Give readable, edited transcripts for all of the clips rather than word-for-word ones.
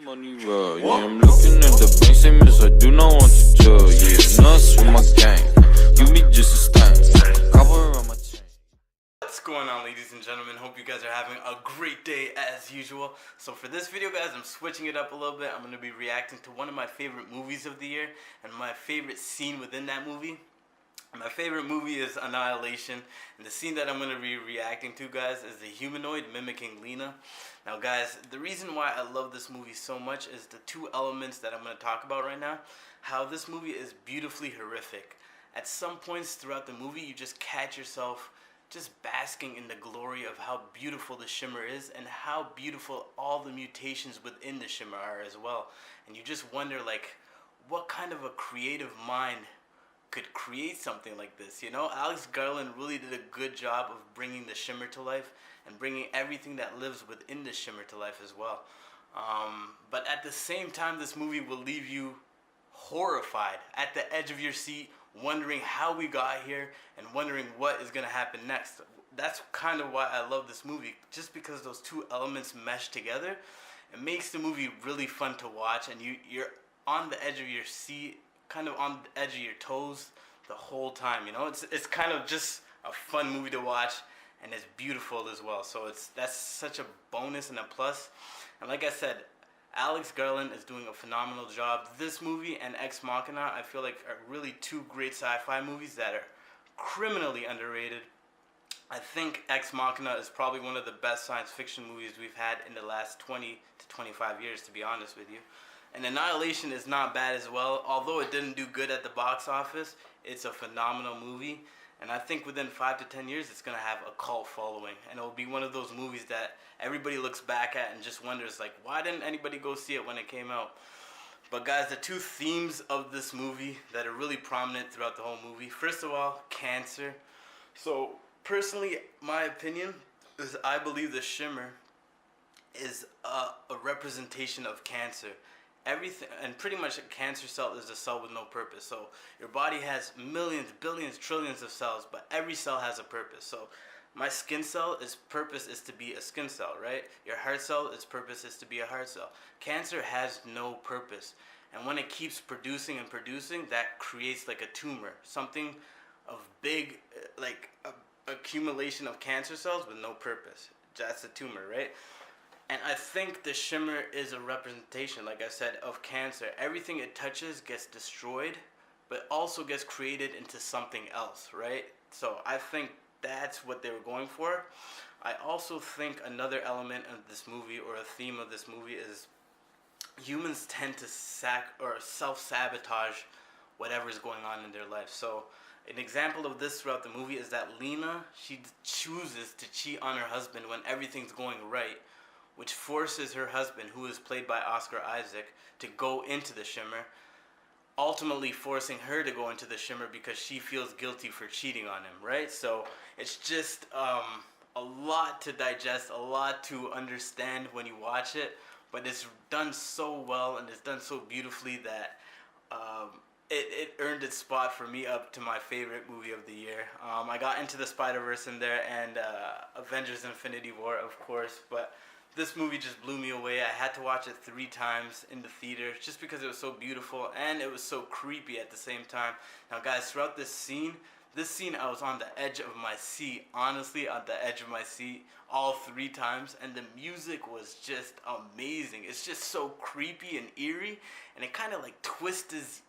Money roll, yeah, I'm looking at the bank statements, I do not want to jail, yeah, nuts with my gang, you be just a stain, copper on my chain. What's going on, ladies and gentlemen? Hope you guys are having a great day as usual. So for this video, guys, I'm switching it up a little bit. I'm going to be reacting to one of my favorite movies of the year and my favorite scene within that movie. My favorite movie is Annihilation, and the scene that I'm going to be reacting to, guys, is the humanoid mimicking Lena. Now, guys, the reason why I love this movie so much is the two elements that I'm going to talk about right now. How this movie is beautifully horrific. At some points throughout the movie, you just catch yourself just basking in the glory of how beautiful the shimmer is and how beautiful all the mutations within the shimmer are as well. And you just wonder, like, what kind of a creative mind could create something like this, you know? Alex Garland really did a good job of bringing the shimmer to life and bringing everything that lives within the shimmer to life as well. But at the same time, this movie will leave you horrified, at the edge of your seat, wondering how we got here and wondering what is going to happen next. That's kind of why I love this movie, just because those two elements mesh together. It makes the movie really fun to watch, and you're on the edge of your seat, kind of on the edge of your toes the whole time, you know? It's kind of just a fun movie to watch, and it's beautiful as well. So that's such a bonus and a plus. And like I said, Alex Garland is doing a phenomenal job. This movie and Ex Machina, I feel like, are really two great sci-fi movies that are criminally underrated. I think Ex Machina is probably one of the best science fiction movies we've had in the last 20 to 25 years, to be honest with you. And Annihilation is not bad as well. Although it didn't do good at the box office, it's a phenomenal movie. And I think within 5 to 10 years, it's going to have a cult following. And it will be one of those movies that everybody looks back at and just wonders, like, why didn't anybody go see it when it came out? But guys, the two themes of this movie that are really prominent throughout the whole movie. First of all, cancer. So personally, my opinion is I believe the shimmer is a representation of cancer. Everything, and pretty much a cancer cell is a cell with no purpose. So your body has millions, billions, trillions of cells, but every cell has a purpose. So my skin cell, its purpose is to be a skin cell, right? Your heart cell, its purpose is to be a heart cell. Cancer has no purpose, and when it keeps producing and producing, that creates like a tumor, something of big, like a accumulation of cancer cells with no purpose. That's a tumor, right? And I think the shimmer is a representation, like I said, of cancer. Everything it touches gets destroyed, but also gets created into something else, right? So I think that's what they were going for. I also think another element of this movie, or a theme of this movie, is humans tend to self-sabotage whatever is going on in their life. So an example of this throughout the movie is that Lena, she chooses to cheat on her husband when everything's going right, which forces her husband, who is played by Oscar Isaac, to go into the shimmer, ultimately forcing her to go into the shimmer because she feels guilty for cheating on him, right? So it's just a lot to digest, a lot to understand when you watch it, but it's done so well and it's done so beautifully that it earned its spot for me up to my favorite movie of the year. I got into the Spider-Verse in there and Avengers Infinity War, of course, but this movie just blew me away. I had to watch it 3 times in the theater just because it was so beautiful and it was so creepy at the same time. Now guys, throughout this scene I was on the edge of my seat, honestly on the edge of my seat all 3 times, and the music was just amazing. It's just so creepy and eerie, and it kind of like twists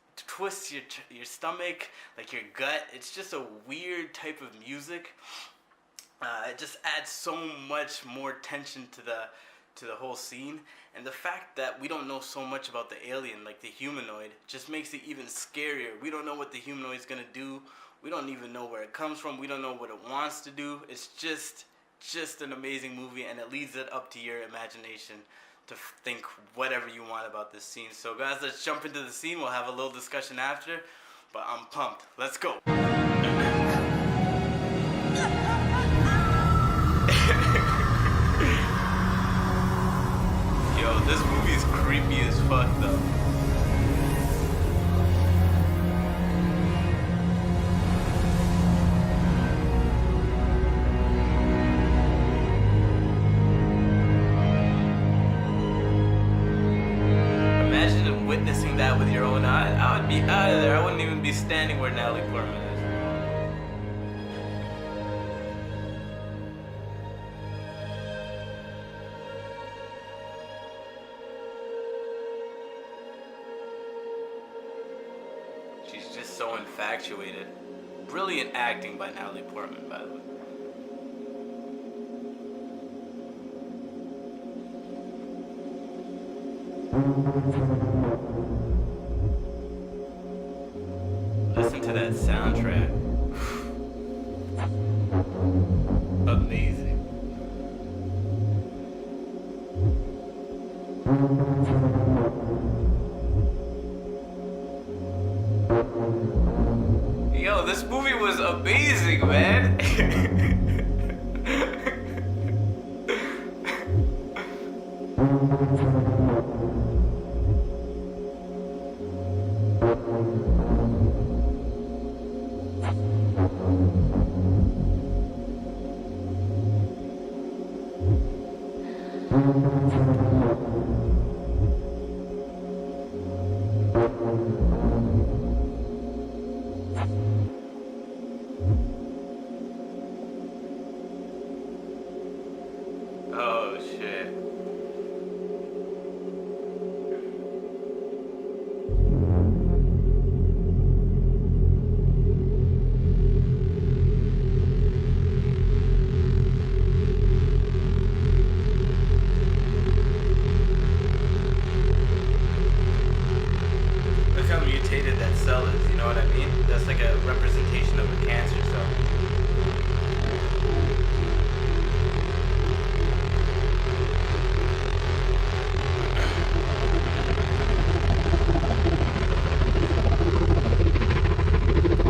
your stomach, like your gut. It's just a weird type of music. It just adds so much more tension to the whole scene, and the fact that we don't know so much about the alien, like the humanoid, just makes it even scarier. We don't know what the humanoid is gonna do. We don't even know where it comes from. We don't know what it wants to do. It's just an amazing movie, and it leaves it up to your imagination to think whatever you want about this scene. So guys, let's jump into the scene. We'll have a little discussion after, but I'm pumped. Let's go. Yo, this movie is creepy as fuck though. seeing that with your own eyes, I would be out of there. I wouldn't even be standing where Natalie Portman is. She's just so infatuated. Brilliant acting by Natalie Portman, by the way. Listen to that soundtrack. Amazing. Yo, this movie was amazing, man. Oh shit. Look how mutated that cell is, you know what I mean? That's like a representation of a cancer cell.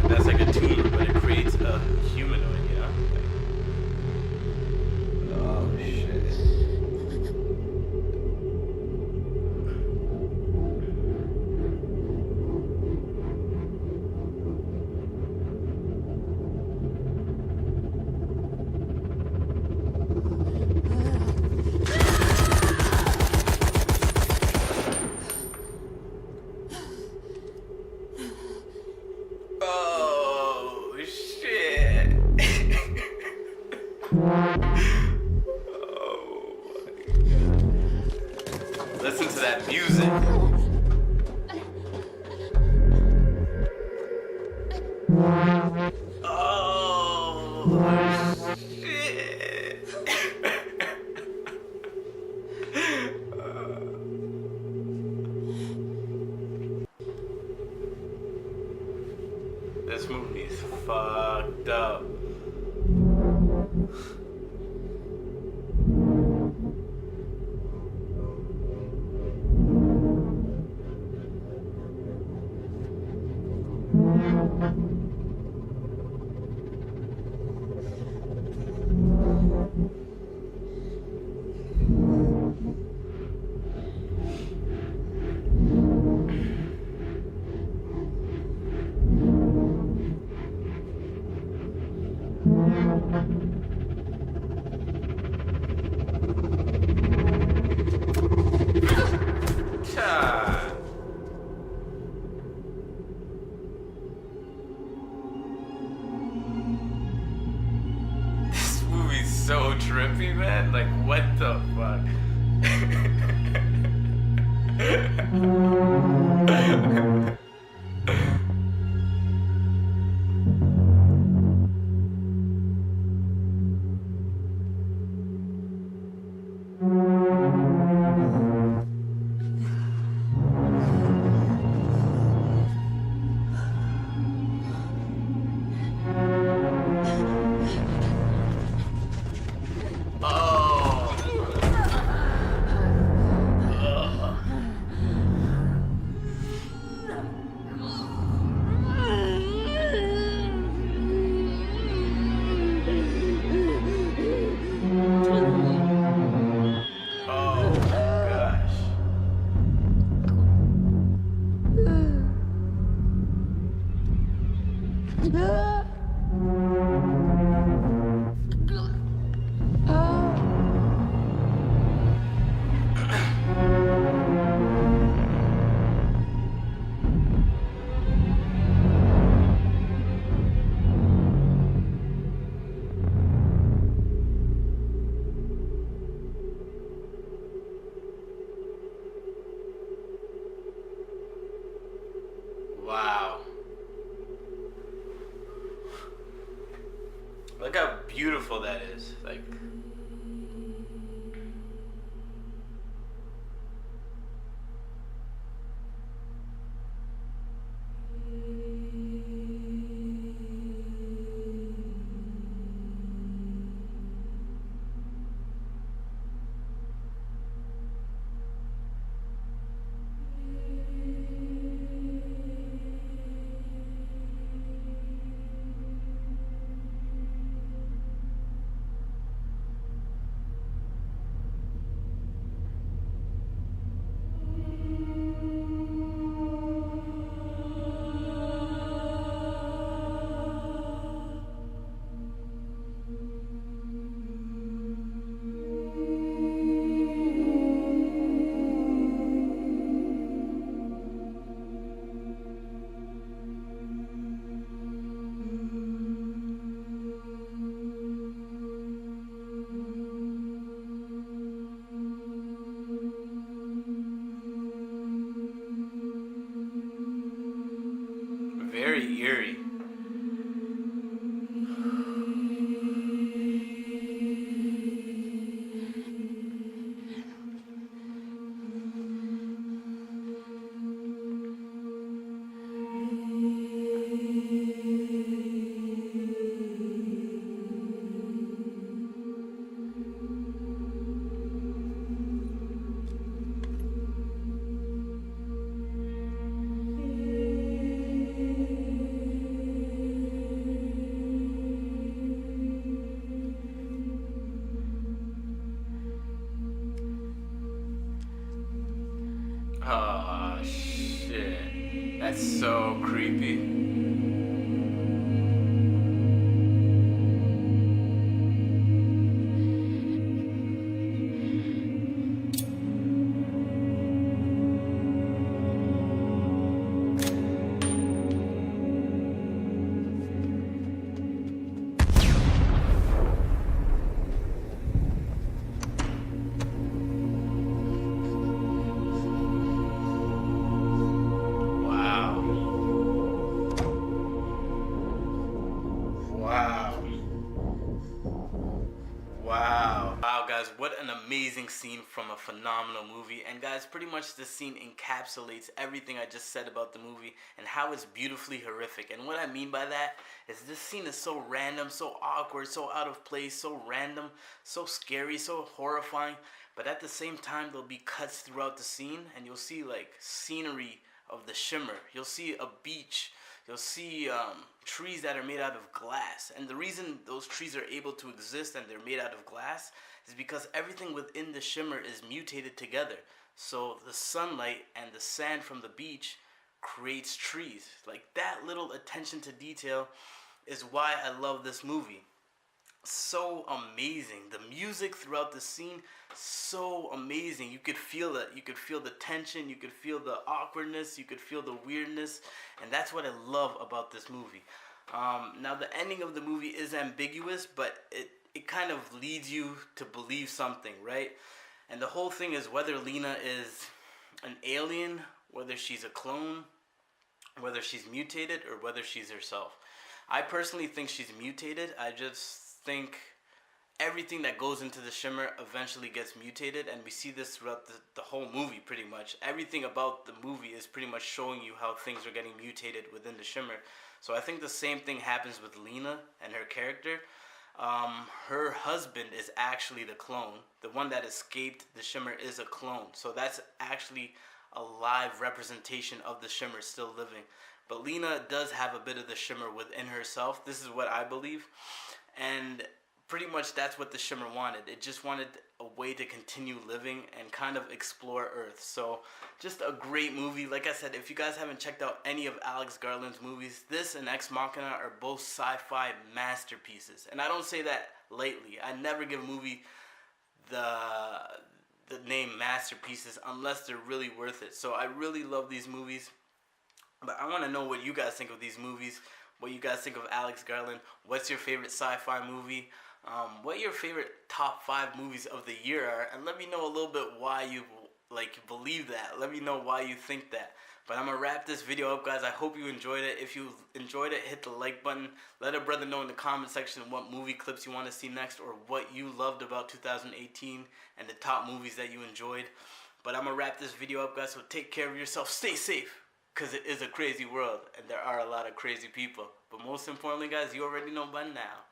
That's like a tumor, but it creates a humanoid, you know? Oh shit. Oh shit. Oh my god. Listen to that music. Oh shit. This movie is fucked up. Cha. This movie's so trippy, man. Like, what the fuck? beautiful that is. Like, very eerie. Oh shit. That's so creepy. Wow. Wow. Wow. Wow, guys, what an amazing scene from a phenomenal movie. And guys, pretty much this scene encapsulates everything I just said about the movie and how it's beautifully horrific. And what I mean by that is this scene is so random, so awkward, so out of place, so random, so scary, so horrifying. But at the same time, there'll be cuts throughout the scene and you'll see like scenery of the shimmer. You'll see a beach. You'll see trees that are made out of glass. And the reason those trees are able to exist and they're made out of glass is because everything within the shimmer is mutated together. So the sunlight and the sand from the beach creates trees. Like, that little attention to detail is why I love this movie. So amazing. The music throughout the scene, so amazing. You could feel it. You could feel the tension. You could feel the awkwardness. You could feel the weirdness. And that's what I love about this movie. Now, the ending of the movie is ambiguous, but it kind of leads you to believe something, right? And the whole thing is whether Lena is an alien, whether she's a clone, whether she's mutated, or whether she's herself. I personally think she's mutated. I just think everything that goes into the shimmer eventually gets mutated, and we see this throughout the whole movie pretty much. Everything about the movie is pretty much showing you how things are getting mutated within the shimmer. So I think the same thing happens with Lena and her character. Her husband is actually the clone. The one that escaped the shimmer is a clone. So that's actually a live representation of the shimmer still living. But Lena does have a bit of the shimmer within herself. This is what I believe. And pretty much that's what the shimmer wanted. It just wanted a way to continue living and kind of explore Earth. So just a great movie. Like I said, if you guys haven't checked out any of Alex Garland's movies, this and Ex Machina are both sci-fi masterpieces. And I don't say that lightly. I never give a movie the name masterpieces unless they're really worth it. So I really love these movies. But I want to know what you guys think of these movies. What you guys think of Alex Garland. What's your favorite sci-fi movie? What your favorite top 5 movies of the year are, and let me know a little bit why you like believe that. Let me know why you think that. But I'm gonna wrap this video up, guys. I hope you enjoyed it. If you enjoyed it, hit the like button. Let a brother know in the comment section what movie clips you want to see next, or what you loved about 2018 and the top movies that you enjoyed. But I'm gonna wrap this video up, guys. So take care of yourself. Stay safe, because it is a crazy world and there are a lot of crazy people. But most importantly, guys, you already know by now.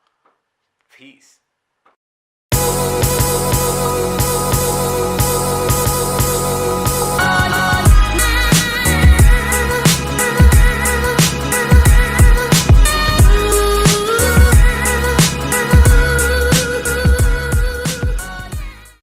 Peace.